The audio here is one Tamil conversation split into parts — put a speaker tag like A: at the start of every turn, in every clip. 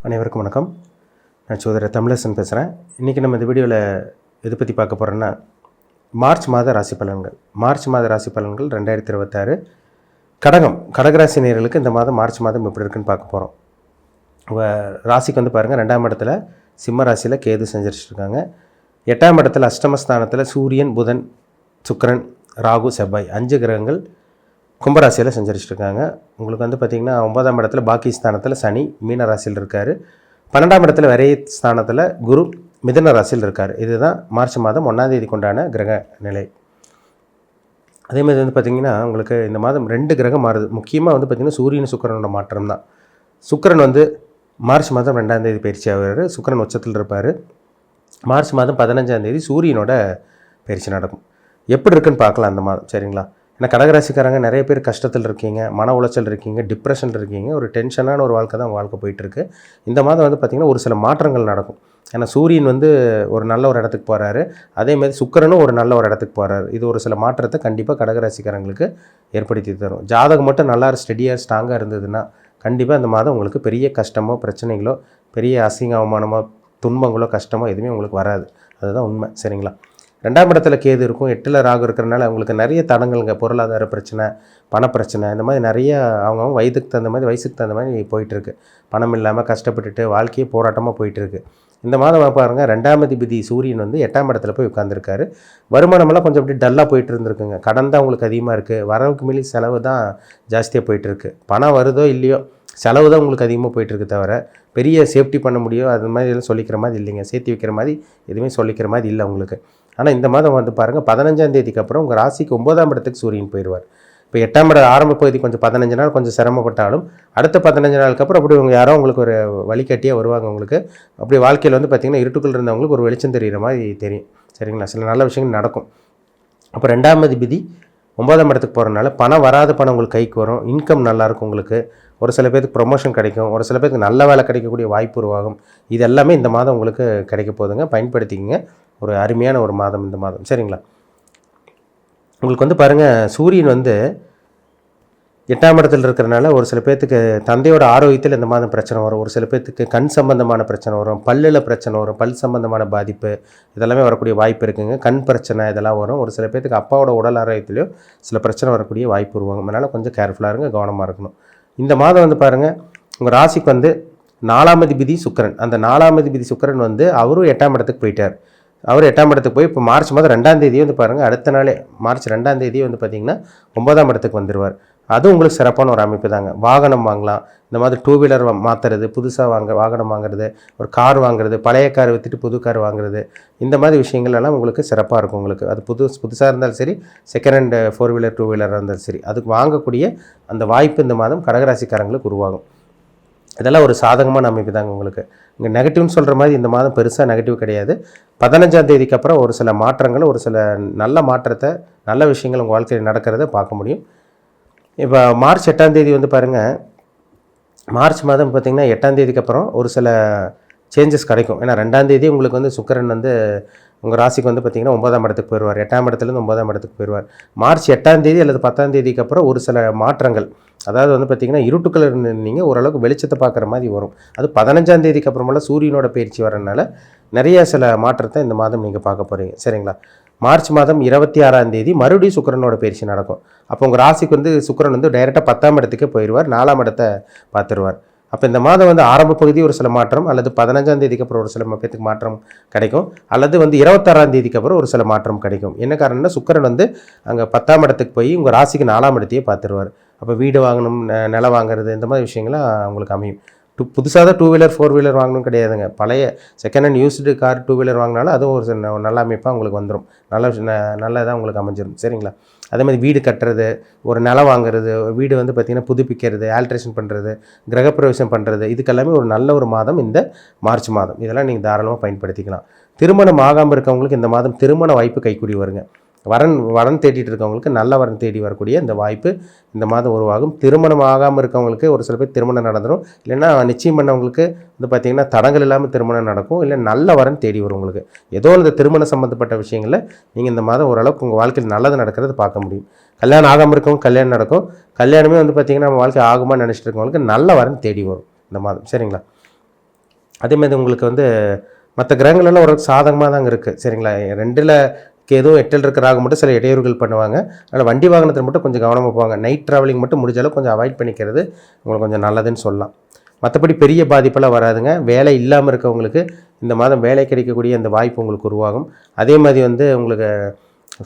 A: அனைவருக்கும் வணக்கம். நான் சோதரர் தமிழரசன் பேசுகிறேன். இன்றைக்கி நம்ம இந்த வீடியோவில் எதை பற்றி பார்க்க போகிறோன்னா, மார்ச் மாத ராசி பலன்கள். மார்ச் மாத ராசி பலன்கள் 2026 கடகராசி நேயர்களுக்கு இந்த மாதம் மார்ச் மாதம் எப்படி இருக்குன்னு பார்க்க போகிறோம். ராசிக்கு வந்து பாருங்கள், 2ஆம் இடத்துல சிம்ம ராசியில் கேது செஞ்சிருச்சுருக்காங்க. 8ஆம் இடத்துல அஷ்டமஸ்தானத்தில் சூரியன், புதன், சுக்கிரன், ராகு, செவ்வாய் 5 கிரகங்கள் கும்பராசியில் செஞ்சிருச்சுருக்காங்க. உங்களுக்கு வந்து பார்த்திங்கன்னா 9ஆம் இடத்துல பாக்கி ஸ்தானத்தில் சனி மீன ராசியில் இருக்கார். 12ஆம் இடத்துல விரை ஸ்தானத்தில் குரு மிதுன ராசியில் இருக்கார். இதுதான் மார்ச் மாதம் 1ஆம் தேதி கொண்டான கிரக நிலை. அதேமாதிரி வந்து பார்த்திங்கன்னா உங்களுக்கு இந்த மாதம் 2 கிரகம் மாறுது. முக்கியமாக வந்து பார்த்திங்கன்னா சூரியன் சுக்கிரனோட மாற்றம் தான். சுக்கிரன் வந்து மார்ச் மாதம் 2ஆம் தேதி பயிற்சி ஆகிறார். சுக்கிரன் உச்சத்தில் இருப்பார். மார்ச் மாதம் 15ஆம் தேதி சூரியனோட பயிற்சி நடக்கும். எப்படி இருக்குன்னு பார்க்கலாம் அந்த மாதம், சரிங்களா? ஏன்னா கடகராசிக்காரங்க நிறைய பேர் கஷ்டத்தில் இருக்கீங்க, மன உளைச்சல் இருக்கீங்க, டிப்ரெஷனில் இருக்கீங்க, ஒரு டென்ஷனான ஒரு வாழ்க்கை தான் உங்கள் வாழ்க்கை போயிட்டுருக்கு. இந்த மாதம் வந்து பார்த்திங்கன்னா ஒரு சில மாற்றங்கள் நடக்கும். ஏன்னா சூரியன் வந்து ஒரு நல்ல ஒரு இடத்துக்கு போகிறாரு, அதேமாதிரி சுக்கிரனும் ஒரு நல்ல ஒரு இடத்துக்கு போகிறாரு. இது ஒரு சில மாற்றத்தை கண்டிப்பாக கடகராசிக்காரங்களுக்கு ஏற்படுத்தி தரும். ஜாதகம் மட்டும் நல்லா ஸ்டெடியாக ஸ்ட்ராங்காக இருந்ததுன்னா கண்டிப்பாக இந்த மாதம் உங்களுக்கு பெரிய கஷ்டமோ பிரச்சனைகளோ பெரிய அசிங்க அவமானமோ துன்பங்களோ கஷ்டமோ எதுவுமே உங்களுக்கு வராது. அதுதான் உண்மை, சரிங்களா? 2ஆம் இடத்துல கேது இருக்கும், 8ல் ராகு இருக்கிறனால அவங்களுக்கு நிறைய தடங்கள்ங்க, பொருளாதார பிரச்சனை, பணப்பிரச்சனை, இந்த மாதிரி நிறைய அவங்க வயதுக்கு தகுந்த மாதிரி வயசுக்கு தகுந்த மாதிரி போயிட்டுருக்கு. பணம் இல்லாமல் கஷ்டப்பட்டுட்டு வாழ்க்கையே போராட்டமாக போயிட்டுருக்கு. இந்த மாதம் பாருங்கள், 2ஆம் அதிபதி சூரியன் வந்து 8ஆம் இடத்துல போய் உட்காந்துருக்காரு. வருமானமெல்லாம் கொஞ்சம் அப்படி டல்லாக போயிட்டு இருந்துருக்குங்க. கடன் தான் உங்களுக்கு அதிகமாக இருக்குது. வரவுக்கு மேலே செலவு தான் ஜாஸ்தியாக போயிட்டுருக்கு. பணம் வருதோ இல்லையோ செலவு தான் உங்களுக்கு அதிகமாக போயிட்டுருக்கு தவிர பெரிய சேஃப்டி பண்ண முடியும் அது மாதிரி எல்லாம் சொல்லிக்கிற மாதிரி இல்லைங்க. சேர்த்து வைக்கிற மாதிரி எதுவுமே சொல்லிக்கிற மாதிரி இல்லை உங்களுக்கு. ஆனால் இந்த மாதம் வந்து பாருங்கள், 15ஆம் தேதிக்கு அப்புறம் உங்கள் ராசிக்கு 9ஆம் இடத்துக்கு சூரியன் போயிடுவார். இப்போ 8ஆம் இட ஆரம்ப பகுதி கொஞ்சம் 15 நாள் கொஞ்சம் சிரமப்பட்டாலும் அடுத்த 15 நாளுக்கு அப்புறம் அப்படி உங்கள் யாரோ உங்களுக்கு ஒரு வழிகாட்டியாக வருவாங்க. உங்களுக்கு அப்படி வாழ்க்கையில் வந்து பார்த்திங்கன்னா இருட்டுக்குள் இருந்தவங்களுக்கு ஒரு வெளிச்சம் தெரிகிற மாதிரி தெரியும், சரிங்களா? சில நல்ல விஷயங்கள் நடக்கும். அப்போ 2ஆம் அதிபதி 9ஆம் இடத்துக்கு போகிறனால பணம் வராத பணம் உங்களுக்கு கைக்கு வரும். இன்கம் நல்லாயிருக்கும் உங்களுக்கு. ஒரு சில பேருக்கு ப்ரொமோஷன் கிடைக்கும், ஒரு சில பேருக்கு நல்ல வேலை கிடைக்கக்கூடிய வாய்ப்பு உருவாகும். இது எல்லாமே இந்த மாதம் உங்களுக்கு கிடைக்க போகுதுங்க. பயன்படுத்திக்கிங்க. ஒரு அருமையான ஒரு மாதம் இந்த மாதம், சரிங்களா? உங்களுக்கு வந்து பாருங்கள், சூரியன் வந்து 8ஆம் இடத்துல இருக்கிறனால ஒரு சில பேர்த்துக்கு தந்தையோட ஆரோக்கியத்தில் இந்த மாதம் பிரச்சனை வரும். ஒரு சில பேர்த்துக்கு கண் சம்பந்தமான பிரச்சனை வரும், பல்லில் பிரச்சனை வரும், பல் சம்பந்தமான பாதிப்பு இதெல்லாமே வரக்கூடிய வாய்ப்பு இருக்குங்க. கண் பிரச்சனை இதெல்லாம் வரும். ஒரு சில பேர்த்துக்கு அப்பாவோட உடல் ஆரோக்கியத்திலையும் சில பிரச்சனை வரக்கூடிய வாய்ப்பு உருவாகும். அதனால் கொஞ்சம் கேர்ஃபுல்லாக இருங்க, கவனமாக இருக்கணும். இந்த மாதம் வந்து பாருங்கள், உங்கள் ராசிக்கு வந்து 4ஆம் அதிபதி சுக்கிரன். அந்த 4ஆம் அதிபதி சுக்கிரன் வந்து அவரும் 8ஆம் இடத்துக்கு போயிட்டார். அவர் 8ஆம் இடத்துக்கு போய் இப்போ மார்ச் மாதம் 2ஆம் தேதியே வந்து பாருங்கள், அடுத்த நாளே மார்ச் 2ஆம் தேதியே வந்து பார்த்திங்கன்னா 9ஆம் இடத்துக்கு வந்துடுவார். அதுவும் உங்களுக்கு சிறப்பான ஒரு அமைப்பு தாங்க. வாகனம் வாங்கலாம். இந்த மாதிரி 2 வீலர் மாற்றுறது, புதுசாக வாகனம் வாங்குறது, ஒரு கார் வாங்குறது, பழைய கார் விற்றுட்டு புது கார் வாங்குறது, இந்த மாதிரி விஷயங்கள் எல்லாம் உங்களுக்கு சிறப்பாக இருக்கும். உங்களுக்கு அது புதுசாக இருந்தாலும் சரி, செகண்ட் ஹேண்ட் 4 வீலர் 2 வீலராக இருந்தாலும் சரி, அதுக்கு வாங்கக்கூடிய அந்த வாய்ப்பு இந்த மாதம் கடகராசிக்காரங்களுக்கு உருவாகும். இதெல்லாம் ஒரு சாதகமான அமைப்பு தாங்க உங்களுக்கு. இங்கே நெகட்டிவ்னு சொல்கிற மாதிரி இந்த மாதம் பெருசாக நெகட்டிவ் கிடையாது. 15ஆம் தேதிக்கு அப்புறம் ஒரு சில மாற்றங்கள், ஒரு சில நல்ல மாற்றத்தை, நல்ல விஷயங்கள் உங்கள் வாழ்க்கையில் நடக்கிறத பார்க்க முடியும். இப்போ மார்ச் 8ஆம் தேதி வந்து பாருங்கள், மார்ச் மாதம் பார்த்திங்கன்னா 8ஆம் தேதிக்கு அப்புறம் ஒரு சில சேஞ்சஸ் கிடைக்கும். ஏன்னா 2ஆம் தேதி உங்களுக்கு வந்து சுக்கிரன் வந்து உங்கள் ராசிக்கு வந்து பார்த்திங்கன்னா 9ஆம் இடத்துக்கு போயிடுவார். 8ஆம் இடத்துலேருந்து 9ஆம் இடத்துக்கு போயிடுவார். மார்ச் 8ஆம் தேதி அல்லது 10ஆம் தேதிக்கு அப்புறம் ஒரு சில மாற்றங்கள், அதாவது வந்து பார்த்திங்கன்னா இருட்டுக்குள்ள இருந்தீங்க ஓரளவுக்கு வெளிச்சத்தை பார்க்குற மாதிரி வரும். அது 15ஆம் தேதிக்கு அப்புறமெல்லாம் சூரியனோட பயிற்சி வரனால நிறைய சில மாற்றத்தை இந்த மாதம் நீங்கள் பார்க்க போகிறீங்க, சரிங்களா? மார்ச் மாதம் 26ஆம் தேதி மறுபடியும் சுக்கிரனோட பயிற்சி நடக்கும். அப்போ உங்கள் ராசிக்கு வந்து சுக்கிரன் வந்து டைரெக்டாக 10ஆம் இடத்துக்கே போயிடுவார். 4ஆம் இடத்தை பார்த்துருவார். அப்போ இந்த மாதம் வந்து ஆரம்ப பகுதி ஒரு சில மாற்றம், அல்லது 15ஆம் தேதிக்கு அப்புறம் ஒரு சில பேருக்கு மாற்றம் கிடைக்கும், அல்லது வந்து 26ஆம் தேதிக்கு அப்புறம் ஒரு சில மாற்றம் கிடைக்கும். என்ன காரணம்னா சுக்கிரன் வந்து அங்கே 10ஆம் இடத்துக்கு போய் உங்கள் ராசிக்கு 4ஆம் இடத்தையே பார்த்துருவார். அப்போ வீடு வாங்கணும், நிலம் வாங்குறது, இந்த மாதிரி விஷயங்கள்லாம் உங்களுக்கு அமையும். புதுசாக தான் 2 வீலர் 4 வீலர் வாங்கணும் கிடையாதுங்க. பழைய second hand used car 2 wheeler வாங்கினாலும் அதுவும் ஒரு நல்ல அமைப்பாக உங்களுக்கு வந்துடும். நல்லதாக உங்களுக்கு அமைஞ்சிடும், சரிங்களா? அதே மாதிரி வீடு கட்டுறது, ஒரு நிலம் வாங்குறது, வீடு வந்து பார்த்திங்கன்னா புதுப்பிக்கிறது, ஆல்ட்ரேஷன் பண்ணுறது, கிரகப்பிரவேசம் பண்ணுறது, இதுக்கெல்லாமே ஒரு நல்ல ஒரு மாதம் இந்த மார்ச் மாதம். இதெல்லாம் நீங்கள் தாராளமாக பயன்படுத்திக்கலாம். திருமணம் ஆகாமல் இருக்கவங்களுக்கு இந்த மாதம் திருமண வாய்ப்பு கைக்கூடி வருங்க. வரன் தேடிட்டு இருக்கவங்களுக்கு நல்ல வரன் தேடி வரக்கூடிய இந்த வாய்ப்பு இந்த மாதம் உருவாகும். திருமணம் ஆகாமல் இருக்கவங்களுக்கு ஒரு சில பேர் திருமணம் நடந்துடும். இல்லைன்னா நிச்சயம் பண்ணவங்களுக்கு வந்து பார்த்திங்கன்னா தடங்கள் இல்லாமல் திருமணம் நடக்கும். இல்லை நல்ல வரன் தேடி வரும் உங்களுக்கு. ஏதோ இந்த திருமணம் சம்மந்தப்பட்ட விஷயங்களில் நீங்கள் இந்த மாதம் ஓரளவுக்கு உங்கள் வாழ்க்கையில் நல்லது நடக்கிறது பார்க்க முடியும். கல்யாணம் ஆகாமல் இருக்கவங்க கல்யாணம் நடக்கும். கல்யாணமே வந்து பார்த்திங்கன்னா நம்ம வாழ்க்கை ஆகுமான்னு நினச்சிட்டு இருக்கவங்களுக்கு நல்ல வரன் தேடி வரும் இந்த மாதம், சரிங்களா? அதே மாதிரி உங்களுக்கு வந்து மற்ற கிரகங்களெல்லாம் ஒரு சாதகமாக தாங்க இருக்குது. சரிங்களா? 2ல் எதுவும் 8ல் இருக்கிற ராகு மட்டும் சில இடையூறுகள் பண்ணுவாங்க. அதனால் வண்டி வாகனத்தில் மட்டும் கொஞ்சம் கவனமாக போவாங்க. நைட் ட்ராவலிங் மட்டும் முடிஞ்ச அளவுக்கு கொஞ்சம் அவாய்ட் பண்ணிக்கிறது உங்களுக்கு கொஞ்சம் நல்லதுன்னு சொல்லலாம். மற்றபடி பெரிய பாதிப்பெல்லாம் வராதுங்க. வேலை இல்லாமல் இருக்கவங்களுக்கு இந்த மாதம் வேலை கிடைக்கக்கூடிய அந்த வாய்ப்பு உங்களுக்கு உருவாகும். அதே மாதிரி வந்து உங்களுக்கு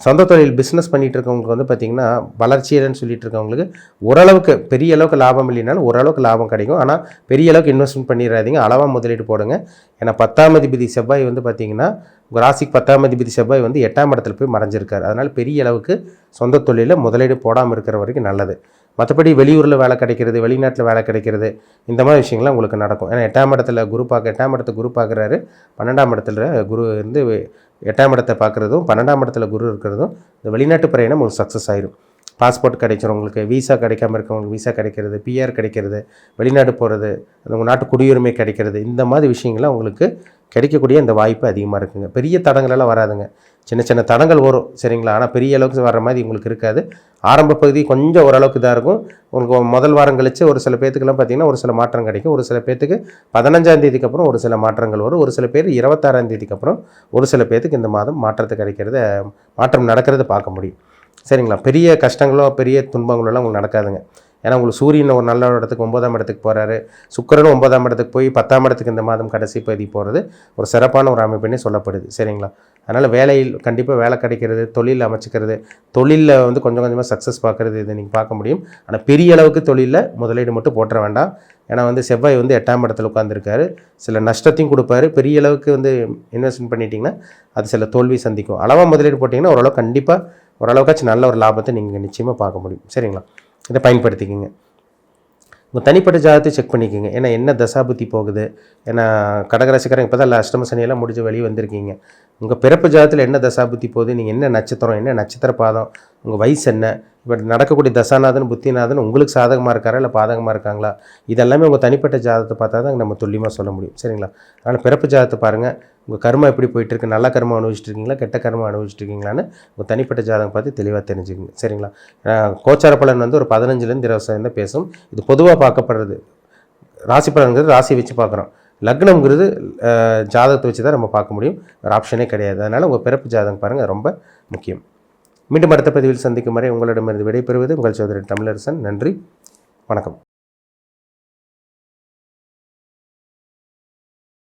A: சொந்த தொழில் பிஸ்னஸ் பண்ணிகிட்டு இருக்கவங்களுக்கு வந்து பார்த்திங்கன்னா வளர்ச்சியல்னு சொல்லிட்டு இருக்கவங்களுக்கு ஓரளவுக்கு பெரிய அளவுக்கு லாபம் இல்லைனாலும் ஓரளவுக்கு லாபம் கிடைக்கும். ஆனால் பெரிய அளவுக்கு இன்வெஸ்ட்மெண்ட் பண்ணிடாதீங்க, அளவாக முதலீடு போடுங்க. ஏன்னா 10ஆம் அதிபதி செவ்வாய் வந்து பார்த்திங்கன்னா உங்கள் ராசிக்கு 10ஆம் அதிபதி செவ்வாய் வந்து 8ஆம் இடத்துல போய் மறைஞ்சிருக்காரு. அதனால் பெரிய அளவுக்கு சொந்த தொழிலில் முதலீடு போடாமல் இருக்கிற வரைக்கும் நல்லது. மற்றபடி வெளியூரில் வேலை கிடைக்கிறது, வெளிநாட்டில் வேலை கிடைக்கிறது, இந்த மாதிரி விஷயங்கள்லாம் உங்களுக்கு நடக்கும். ஏன்னா 8ஆம் இடத்துல குரு 8ஆம் இடத்தை குரு பார்க்குறாரு. 12ஆம் இடத்துல குரு இருந்து 8ஆம் இடத்தை பார்க்குறதும் 12ஆம் இடத்துல குரு இருக்கிறதும் இந்த வெளிநாட்டு பிரயாணம் உங்களுக்கு சக்ஸஸ் ஆயிடும். பாஸ்போர்ட் கிடைச்சிடும் உங்களுக்கு, வீசா கிடைக்காம இருக்கவங்களுக்கு வீசா கிடைக்கிறது, பிஆர் கிடைக்கிறது, வெளிநாடு போகிறது, உங்கள் நாட்டு குடியுரிமை கிடைக்கிறது, இந்த மாதிரி விஷயங்கள்லாம் உங்களுக்கு கிடைக்கக்கூடிய அந்த வாய்ப்பு அதிகமாக இருக்குங்க. பெரிய தடங்களெல்லாம் வராதுங்க, சின்ன சின்ன தடங்கள் வரும். சரிங்களா? ஆனால் பெரிய அளவுக்கு வர்ற மாதிரி உங்களுக்கு இருக்காது. ஆரம்ப பகுதி கொஞ்சம் ஓரளவுக்கு இதாக இருக்கும். உங்களுக்கு முதல் வாரம் கழித்து ஒரு சில பேத்துக்கெல்லாம் பார்த்திங்கன்னா ஒரு சில மாற்றம் கிடைக்கும். ஒரு சில பேத்துக்கு 15ஆம் தேதிக்கு அப்புறம் ஒரு சில மாற்றங்கள் வரும். ஒரு சில பேர் 26ஆம் தேதிக்கு அப்புறம் ஒரு சில பேத்துக்கு இந்த மாதம் மாற்றம் நடக்கிறத பார்க்க முடியும். சரிங்களா? பெரிய கஷ்டங்களோ பெரிய துன்பங்களெல்லாம் உங்களுக்கு நடக்காதுங்க. ஏன்னா உங்களுக்கு சூரியன் ஒரு நல்ல இடத்துக்கு 9ஆம் இடத்துக்கு போகிறாரு, சுக்கிரனும் 9ஆம் இடத்துக்கு போய் 10ஆம் இடத்துக்கு இந்த மாதம் கடைசி பகுதி போகிறது ஒரு சிறப்பான ஒரு அமைப்புன்னே சொல்லப்படுது. சரிங்களா? அதனால் வேலையில் கண்டிப்பாக வேலை கிடைக்கிறது, தொழில் அமைச்சிக்கிறது, தொழிலில் வந்து கொஞ்சம் கொஞ்சமாக சக்ஸஸ் பார்க்குறது இதை நீங்கள் பார்க்க முடியும். ஆனால் பெரிய அளவுக்கு தொழிலில் முதலீடு மட்டும் போட்டுற வேண்டாம். ஏன்னா வந்து செவ்வாய் வந்து 8ஆம் இடத்துல உட்காந்துருக்காரு, சில நஷ்டத்தையும் கொடுப்பாரு. பெரிய அளவுக்கு வந்து இன்வெஸ்ட்மெண்ட் பண்ணிட்டீங்கன்னா அது சில தோல்வி சந்திக்கும். அளவாக முதலீடு போட்டிங்கன்னா ஓரளவுக்கு கண்டிப்பாக ஓரளவுக்காச்சும் நல்ல ஒரு லாபத்தை நீங்கள் நிச்சயமாக பார்க்க முடியும். சரிங்களா? இதை பயன்படுத்திக்கிங்க. உங்கள் தனிப்பட்ட ஜாதகத்தை செக் பண்ணிக்கோங்க. ஏன்னா என்ன தசாபுத்தி போகுது. ஏன்னா கடகராசிக்காரங்க இப்போ தான் அஷ்டம சனியெல்லாம் முடிஞ்ச வெளியே வந்திருக்கீங்க. உங்கள் பிறப்பு ஜாதகத்தில் என்ன தசாபுத்தி போகுது, நீங்கள் என்ன நட்சத்திரம், என்ன நட்சத்திர பாதம், உங்கள் வயசு என்ன, இப்போ நடக்கக்கூடிய தசாநாதன் புத்திநாதன் உங்களுக்கு சாதகமாக இருக்காரா இல்லை பாதகமாக இருக்காங்களா, இதெல்லாமே உங்கள் தனிப்பட்ட ஜாதகத்தை பார்த்தா தான் நம்ம துல்லியமாக சொல்ல முடியும். சரிங்களா? அதனால் பிறப்பு ஜாதகத்தை பாருங்கள். உங்கள் கர்மா எப்படி போயிட்டுருக்கு, நல்ல கர்மா அனுபவிச்சுட்டு இருக்கீங்களா, கெட்ட கர்மா அனுபவிச்சுட்டு இருக்கீங்களான்னு உங்கள் தனிப்பட்ட ஜாதகம் பார்த்து தெளிவாக தெரிஞ்சுக்கங்க. சரிங்களா? கோச்சார பலன் வந்து ஒரு 15லேருந்து 20% தான் பேசும். இது பொதுவாக பார்க்கப்படுறது. ராசி பலன்கிறது ராசியை வச்சு பார்க்குறோம். லக்னம்ங்கிறது ஜாதகத்தை வச்சு தான் நம்ம பார்க்க முடியும், ஒரு ஆப்ஷனே கிடையாது. அதனால் உங்கள் பிறப்பு ஜாதகம் பாருங்கள், ரொம்ப முக்கியம். மீண்டும் அடுத்த பதிவில் சந்திக்கும் வரை உங்களிடமிருந்து விடைபெறுவது உங்கள் சகோதரர் தமிழரசன். நன்றி, வணக்கம்.